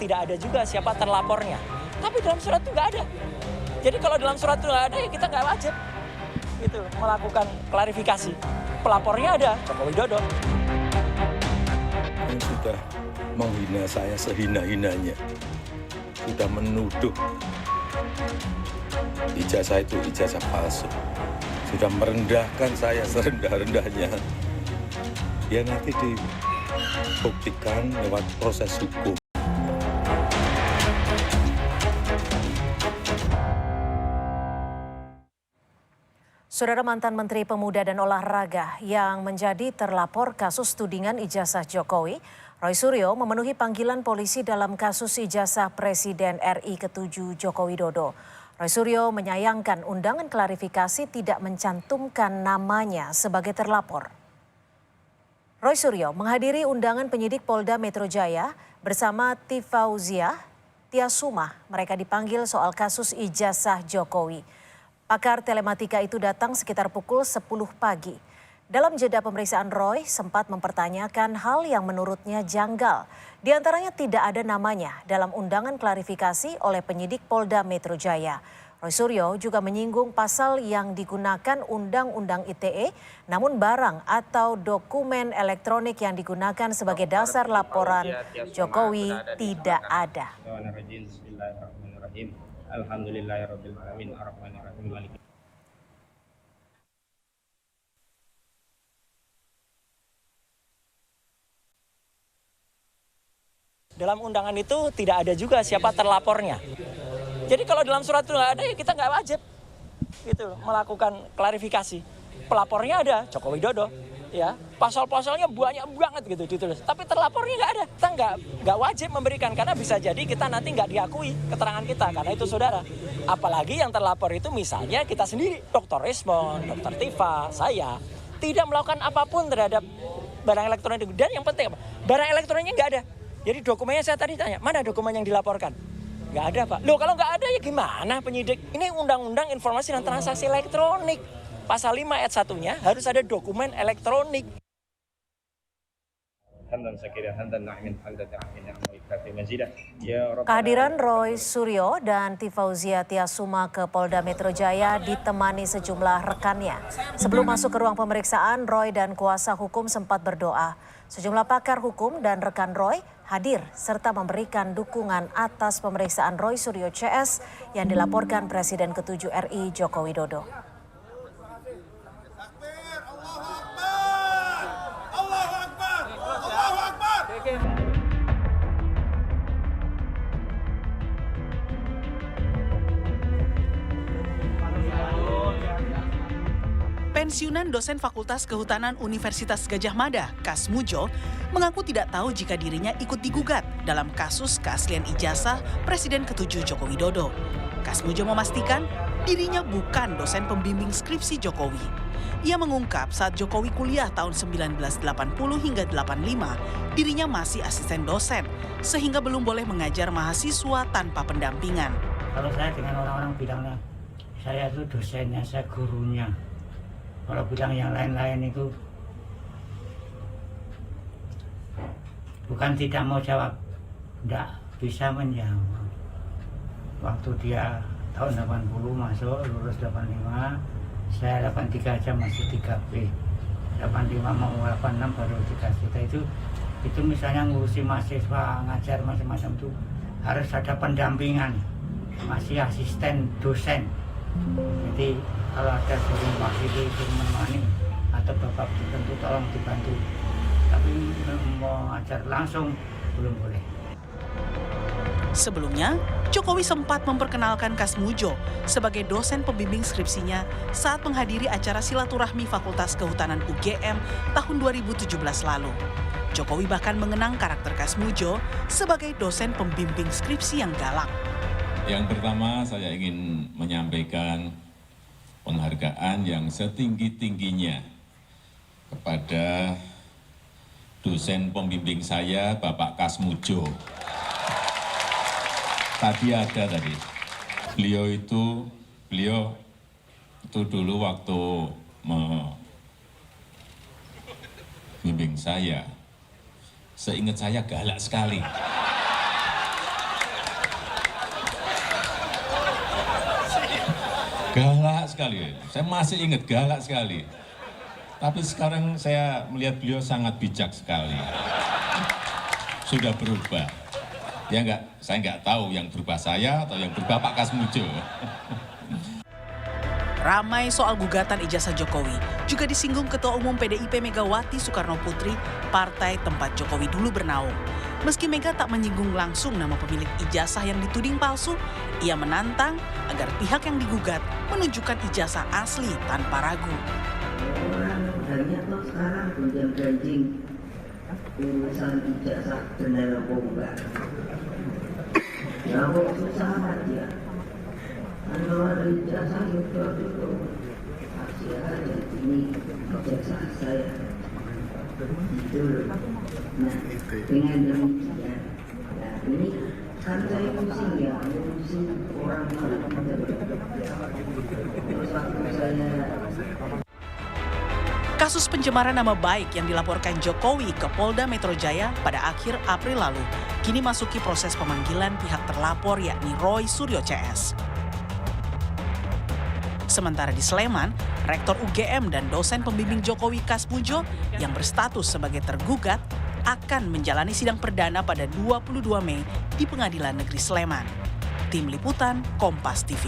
tidak ada juga siapa terlapornya. Tapi dalam surat itu nggak ada. Jadi kalau dalam surat itu nggak ada, ya kita nggak wajib gitu melakukan klarifikasi. Pelapornya ada, Joko Widodo. Yang sudah menghina saya sehina-hinanya, sudah menuduh ijazah itu ijazah palsu, sudah merendahkan saya serendah-rendahnya. Ya nanti dibuktikan lewat proses hukum. Saudara, mantan Menteri Pemuda dan Olahraga yang menjadi terlapor kasus tudingan ijazah Jokowi, Roy Suryo memenuhi panggilan polisi dalam kasus ijazah Presiden RI ke-7 Joko Widodo. Roy Suryo menyayangkan undangan klarifikasi tidak mencantumkan namanya sebagai terlapor. Roy Suryo menghadiri undangan penyidik Polda Metro Jaya bersama Tifauzia Tiasumah. Mereka dipanggil soal kasus ijazah Jokowi. Pakar telematika itu datang sekitar pukul 10 pagi. Dalam jeda pemeriksaan, Roy sempat mempertanyakan hal yang menurutnya janggal. Di antaranya tidak ada namanya dalam undangan klarifikasi oleh penyidik Polda Metro Jaya. Roy Suryo juga menyinggung pasal yang digunakan Undang-Undang ITE, namun barang atau dokumen elektronik yang digunakan sebagai dasar laporan Jokowi tidak ada. Alhamdulillahirrahmanirrahim, ar-Rahmanirrahim, maliki. Dalam undangan itu tidak ada juga siapa terlapornya. Jadi kalau dalam surat itu nggak ada, ya kita nggak wajib gitu melakukan klarifikasi. Pelapornya ada, Joko Widodo. Ya, pasal-pasalnya banyak banget gitu ditulis. Tapi terlapornya nggak ada. Kita nggak wajib memberikan karena bisa jadi kita nanti nggak diakui keterangan kita karena itu saudara. Apalagi yang terlapor itu misalnya kita sendiri, Dr. Resmond, Dr. Tifa, saya tidak melakukan apapun terhadap barang elektronik. Dan yang penting apa? Barang elektroniknya nggak ada. Jadi dokumennya saya tadi tanya, mana dokumen yang dilaporkan? Nggak ada, Pak. Loh, kalau nggak ada ya gimana penyidik? Ini Undang-Undang Informasi dan Transaksi Elektronik. Pasal 5 ayat 1-nya harus ada dokumen elektronik. Kehadiran Roy Suryo dan Tifauzia Tiasumah ke Polda Metro Jaya ditemani sejumlah rekannya. Sebelum masuk ke ruang pemeriksaan, Roy dan kuasa hukum sempat berdoa. Sejumlah pakar hukum dan rekan Roy hadir serta memberikan dukungan atas pemeriksaan Roy Suryo CS yang dilaporkan Presiden ke-7 RI Joko Widodo. Pensiunan dosen Fakultas Kehutanan Universitas Gadjah Mada, Kasmujo, mengaku tidak tahu jika dirinya ikut digugat dalam kasus keaslian ijazah Presiden ke-7 Joko Widodo. Kasmujo memastikan dirinya bukan dosen pembimbing skripsi Jokowi. Ia mengungkap saat Jokowi kuliah tahun 1980 hingga 85, dirinya masih asisten dosen, sehingga belum boleh mengajar mahasiswa tanpa pendampingan. Kalau saya dengan orang-orang bilangnya, saya itu dosennya, saya gurunya. Kalau bilang yang lain-lain itu bukan tidak mau jawab, tidak bisa menjawab. Waktu dia tahun 80 masuk, lulus 85, saya 83 aja masih 3B. 85 mau 86 baru dikasih. Itu misalnya ngurusi mahasiswa, ngajar macam-macam itu harus ada pendampingan. Masih asisten dosen. Jadi kalau ada suruh wakili, suruh menemani atau bapak tertentu tolong dibantu. Tapi mau ngajar langsung belum boleh. Sebelumnya, Jokowi sempat memperkenalkan Kasmujo sebagai dosen pembimbing skripsinya saat menghadiri acara silaturahmi Fakultas Kehutanan UGM tahun 2017 lalu. Jokowi bahkan mengenang karakter Kasmujo sebagai dosen pembimbing skripsi yang galak. Yang pertama, saya ingin menyampaikan penghargaan yang setinggi-tingginya kepada dosen pembimbing saya, Bapak Kasmujo. Tadi. Beliau itu dulu waktu membimbing saya, seingat saya galak sekali. Galak sekali, saya masih ingat galak sekali. Tapi sekarang saya melihat beliau sangat bijak sekali. Sudah berubah. Ya enggak, saya enggak tahu yang berubah saya atau yang berubah Pak Kasmujo. Ramai soal gugatan ijazah Jokowi juga disinggung Ketua Umum PDIP Megawati Soekarno Putri, partai tempat Jokowi dulu bernaung. Meski Mega tak menyinggung langsung nama pemilik ijazah yang dituding palsu, ia menantang agar pihak yang digugat menunjukkan ijazah asli tanpa ragu. Orang banyak tuh sekarang gonjang-ganjing urusan ijazah benar bomba. Ya susah amat ya. Kalau ada ijazah itu kasih aja ini ijazah saya. Itu loh. Nah, dengan demikian, nah ini kan saya pusing ya, pusing orang terus waktu saya. Kasus pencemaran nama baik yang dilaporkan Jokowi ke Polda Metro Jaya pada akhir April lalu kini masuki proses pemanggilan pihak terlapor yakni Roy Suryo CS. Sementara di Sleman, Rektor UGM dan dosen pembimbing Jokowi Kasmujo yang berstatus sebagai tergugat akan menjalani sidang perdana pada 22 Mei di Pengadilan Negeri Sleman. Tim Liputan Kompas TV.